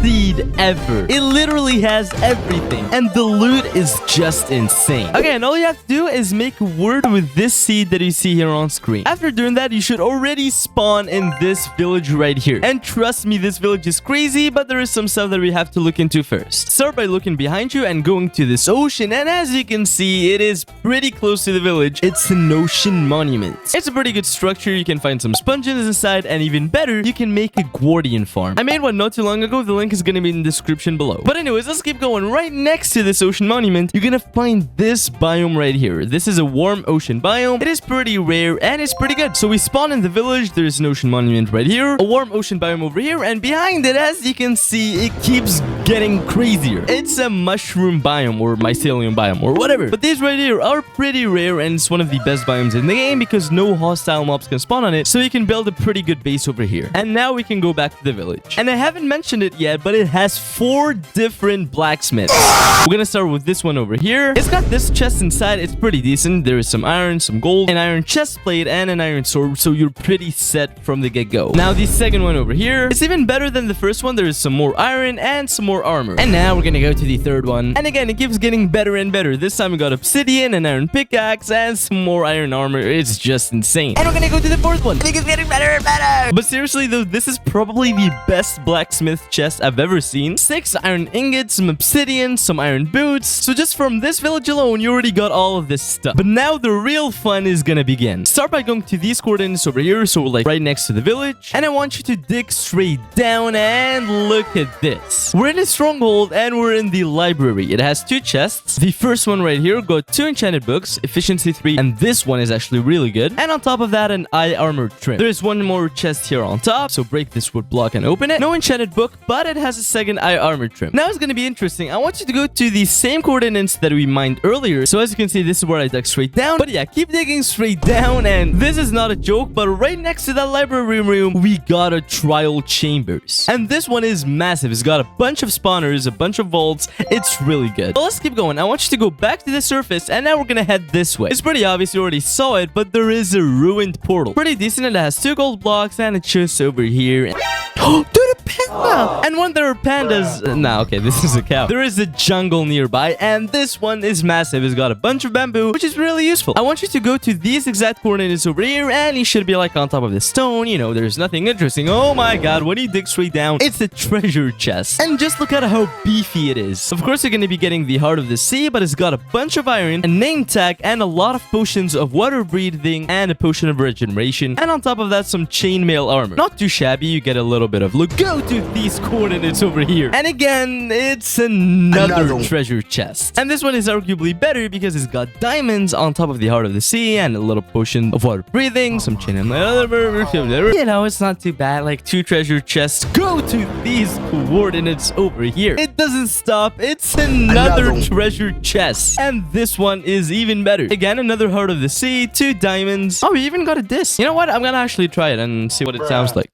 seed ever. It literally has everything. And the loot is just insane. Okay, and all you have to do is make a word with this seed that you see here on screen. After doing that, you should already spawn in this village right here. And trust me, this village is crazy, but there is some stuff that we have to look into first. Start by looking behind you and going to this ocean. And as you can see, it is pretty close to the village. It's an ocean monument. It's a pretty good structure. You can find some sponges inside, and even better, you can make a guardian farm. I made one not too long ago. The link is going to be in the description below. But anyways, let's keep going. Right next to this ocean monument, you're going to find this biome right here. This is a warm ocean biome. It is pretty rare and it's pretty good. So we spawn in the village. There's an ocean monument right here, a warm ocean biome over here, and behind it, as you can see, it keeps getting crazier. It's a mushroom biome or mycelium biome or whatever. But these right here are pretty rare, and it's one of the best biomes in the game because no hostile mobs can spawn on it, so you can build a pretty good base over here. And now we can go back to the village. And I haven't mentioned it yet, but it has 4 different blacksmiths. We're gonna start with this one over here. It's got this chest inside. It's pretty decent. There is some iron, some gold, an iron chest plate, and an iron sword, so you're pretty set from the get-go. Now the second one over here is even better than the first one. There is some more iron and some more armor. And now we're gonna go to the third one. And again, it keeps getting better and better. This time we got obsidian, an iron pickaxe, and some more iron armor. It's just insane. And we're gonna go to the fourth one. It keeps getting better and better. But seriously though, this is probably the best blacksmith chest I've ever seen. 6 iron ingots, some obsidian, some iron boots. So just from this village alone, you already got all of this stuff. But now the real fun is gonna begin. Start by going to these coordinates over here, so we're like right next to the village. And I want you to dig straight down and look at this. We're in a stronghold and we're in the library. It has 2 chests. The first one right here got 2 enchanted books, efficiency 3, and this one is actually really good. And on top of that, an eye armor trim. There is one more chest here on top, so break this wood block and open it. No enchanted book, but it has a second eye armor trim. Now it's gonna be interesting. I want you to go to the same coordinates that we mined earlier. So as you can see, this is where I dug straight down. But yeah, keep digging straight down, and this is not a joke, but right next to that library room, we got a trial chambers. And this one is massive. It's got a bunch of spawners, a bunch of vaults. It's really good. But let's keep going. I want you to go back to the surface, and now we're gonna head this way. It's pretty obvious, you already saw it, but there is a ruined portal. Pretty decent. It has 2 gold blocks, and it's just over here. Oh, dude, a panda! And when there are pandas... Nah, okay, this is a cow. There is a jungle nearby, and this one is massive. It's got a bunch of bamboo, which is really useful. I want you to go to these exact coordinates over here, and you should be like on top of the stone. You know, there's nothing interesting. Oh my god, when you dig straight down, it's a treasure chest. And just look at how beefy it is. Of course, you're going to be getting the heart of the sea, but it's got a bunch of iron, a name tag, and a lot of potions of water breathing, and a potion of regeneration. And on top of that, some chainmail armor. Not too shabby. You get a little bit of look. Go to these coordinates over here. And again, it's another treasure chest. And this one is arguably better because it's got diamonds on top of the heart of the sea and a little potion of water breathing, some chainmail. You know, it's not too bad. Like 2 treasure chests. Go to these coordinates over here. It doesn't stop. It's another treasure chest. And this one is even better. Again, another heart of the sea, 2 diamonds. Oh, we even got a disc. You know what? I'm gonna actually try it and see what it sounds like.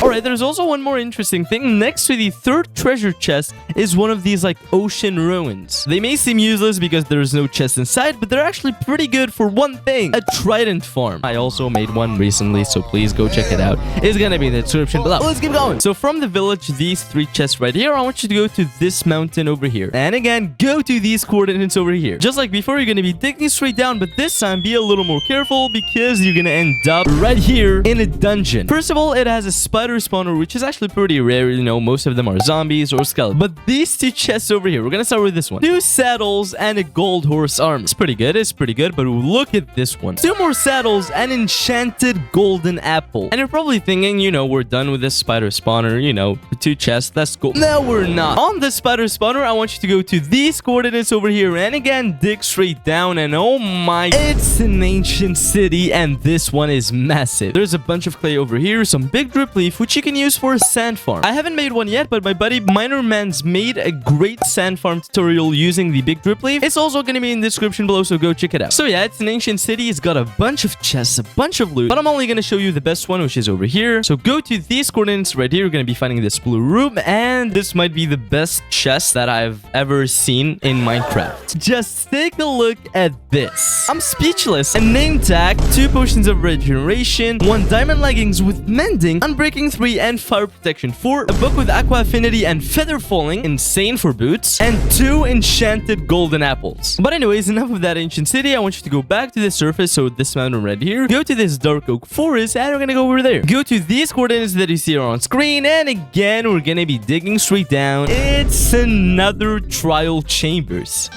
Alright, there's also one more interesting thing. Next to the third treasure chest is one of these like ocean ruins. They may seem useless because there's no chest inside, but they're actually pretty good for one thing: a Trident Farm. I also made one recently, so please go check it out. It's gonna be in the description below. Let's keep going. So from the village, these 3 chests right here, I want you to go to this mountain over here. And again, go to these coordinates over here. Just like before, you're gonna be digging straight down, but this time be a little more careful because you're gonna end up right here in a dungeon. First of all, it has a spider spawner, which is actually pretty rare. You know, most of them are zombies or skeletons. But these 2 chests over here, we're gonna start with this one. 2 saddles and a gold horse armor. It's pretty good. It's pretty good. But look at this one. 2 more saddles and enchanted golden apple. And you're probably thinking, you know, we're done with this spider spawner. You know, 2 chests. That's cool. No, we're not. On the spider spawner, I want you to go to these coordinates over here. And again, dig straight down. And oh my, it's an ancient city. And this one is massive. There's a bunch of clay over here. Some big drip leaf, which you can use for a sand farm. I haven't made one yet, but my buddy Minerman's made a great sand farm tutorial using the big drip leaf. It's also going to be in the description below, so go check it out. So yeah, it's an ancient city. It's got a bunch of chests, a bunch of loot, but I'm only going to show you the best one, which is over here. So go to these coordinates right here. You're going to be finding this blue room, and this might be the best chest that I've ever seen in Minecraft. Just take a look at this. I'm speechless. A name tag, 2 potions of regeneration, 1 diamond leggings with mending, unbreaking 3 3 and fire protection 4, a book with aqua affinity and feather falling, insane for boots, and 2 enchanted golden apples. But anyways, enough of that ancient city. I want you to go back to the surface, so this mountain right here. Go to this dark oak forest, and we're gonna go over there. Go to these coordinates that you see on screen, and again, we're gonna be digging straight down. It's another trial chambers.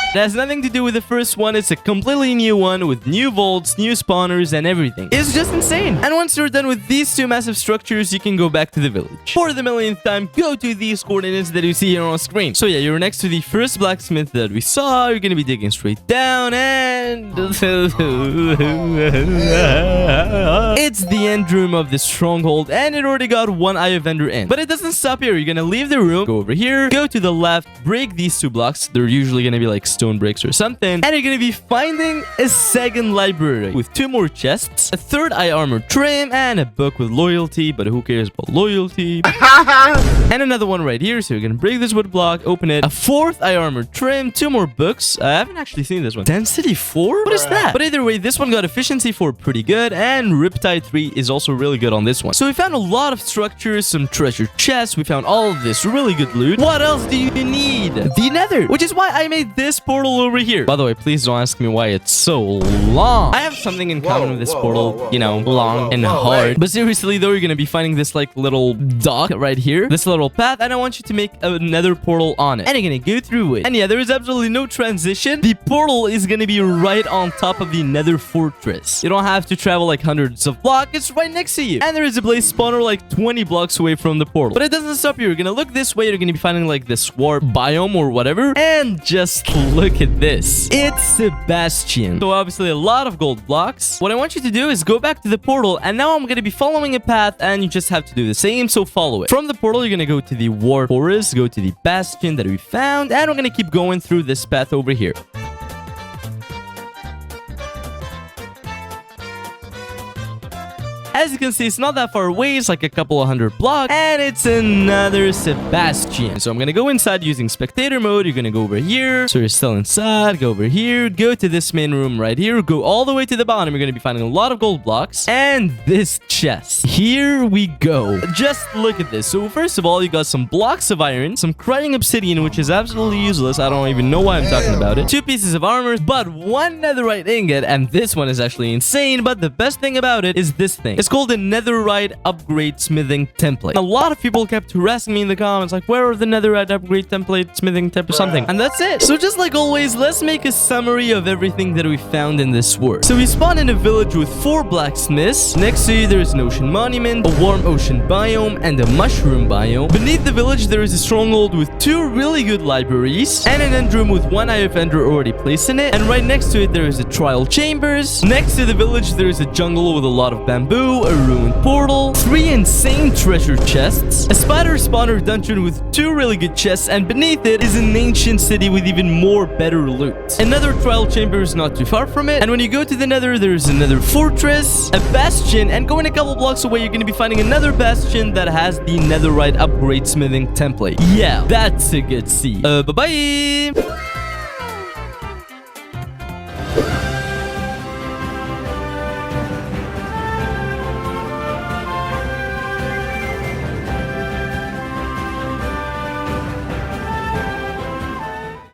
It has nothing to do with the first one. It's a completely new one with new vaults, new spawners, and everything. It's just insane. And once you're done with these 2 massive structures, you can go back to the village. For the millionth time, go to these coordinates that you see here on screen. So yeah, you're next to the first blacksmith that we saw. You're gonna be digging straight down, and it's the end room of the stronghold, and it already got 1 eye of ender in. But it doesn't stop here. You're gonna leave the room, go over here, go to the left, break these 2 blocks. They're usually gonna be like stone bricks or something, and you're gonna be finding a second library with 2 more chests, a 3rd eye armor trim, and a book with loyalty, but who cares about loyalty? And another one right here, so you're gonna break this wood block, open it, a 4th eye armor trim, 2 more books. I haven't actually seen this one. Density 4? What is that? But either way, this one got efficiency 4 pretty good, and Riptide 3 is also really good on this one. So we found a lot of structures, some treasure chests, we found all of this really good loot. What else do you need? The Nether, which is why I made this portal over here. By the way, please don't ask me why it's so long. I have something in common with this portal, you know, long and hard. But seriously though, you're gonna be finding this like little dock right here, this little path, and I want you to make another portal on it, and you're gonna go through it. And yeah, there is absolutely no transition. The portal is gonna be right on top of the Nether fortress. You don't have to travel like hundreds of blocks. It's right next to you. And there is a blaze spawner like 20 blocks away from the portal. But it doesn't stop you. You're gonna look this way. You're gonna be finding like this warp biome or whatever, and just look at this. It's a bastion. So obviously a lot of gold blocks. What I want you to do is go back to the portal, and now I'm going to be following a path, and you just have to do the same, so follow it. From the portal, you're going to go to the war forest, go to the bastion that we found, and we're going to keep going through this path over here. As you can see, it's not that far away. It's like a couple of 100 blocks. And it's another Sebastian. So I'm going to go inside using spectator mode. You're going to go over here. So you're still inside. Go over here. Go to this main room right here. Go all the way to the bottom. You're going to be finding a lot of gold blocks. And this chest. Here we go. Just look at this. So first of all, you got some blocks of iron. Some crying obsidian, which is absolutely useless. I don't even know why I'm talking about it. 2 pieces of armor, but 1 netherite ingot. And this one is actually insane. But the best thing about it is this thing. It's called a netherite upgrade smithing template. A lot of people kept harassing me in the comments like, where are the netherite upgrade template smithing template or something? And that's it. So just like always, let's make a summary of everything that we found in this world. So we spawned in a village with 4 blacksmiths. Next to you, there is an ocean monument, a warm ocean biome, and a mushroom biome. Beneath the village, there is a stronghold with 2 really good libraries, and an end room with 1 eye of ender already placed in it. And right next to it, there is a trial chambers. Next to the village, there is a jungle with a lot of bamboo, a ruined portal, 3 insane treasure chests, a spider spawner dungeon with 2 really good chests, and beneath it is an ancient city with even more better loot. Another trial chamber is not too far from it, and when you go to the nether, there's another fortress, a bastion, and going a couple blocks away, you're going to be finding another bastion that has the netherite upgrade smithing template. Yeah, that's a good see. Bye-bye!